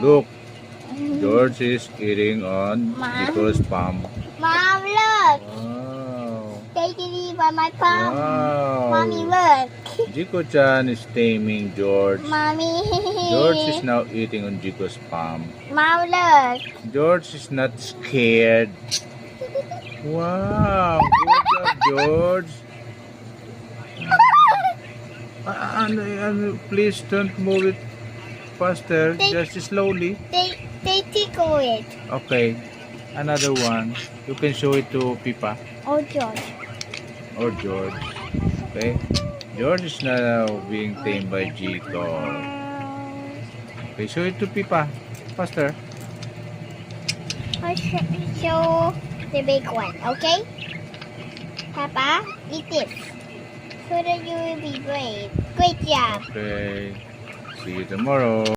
Look, George is eating on Mom. Chico's palm. Mom, look. Wow. They did it by my palm. Wow. Mommy, look. Jico-chan is taming George. Mommy. George is now eating on Jico's palm. Mom, look. George is not scared. Wow. Good job, George. Please don't move it faster. Just slowly. They tickle it. Okay. Another one. You can show it to Pipa Oh, George. or George. Okay. George is now being tamed by Jico. Okay, show it to Pipa. Faster. I'll show the big one, okay? Papa, eat this. So that you will be great. Great job. Okay. See you tomorrow.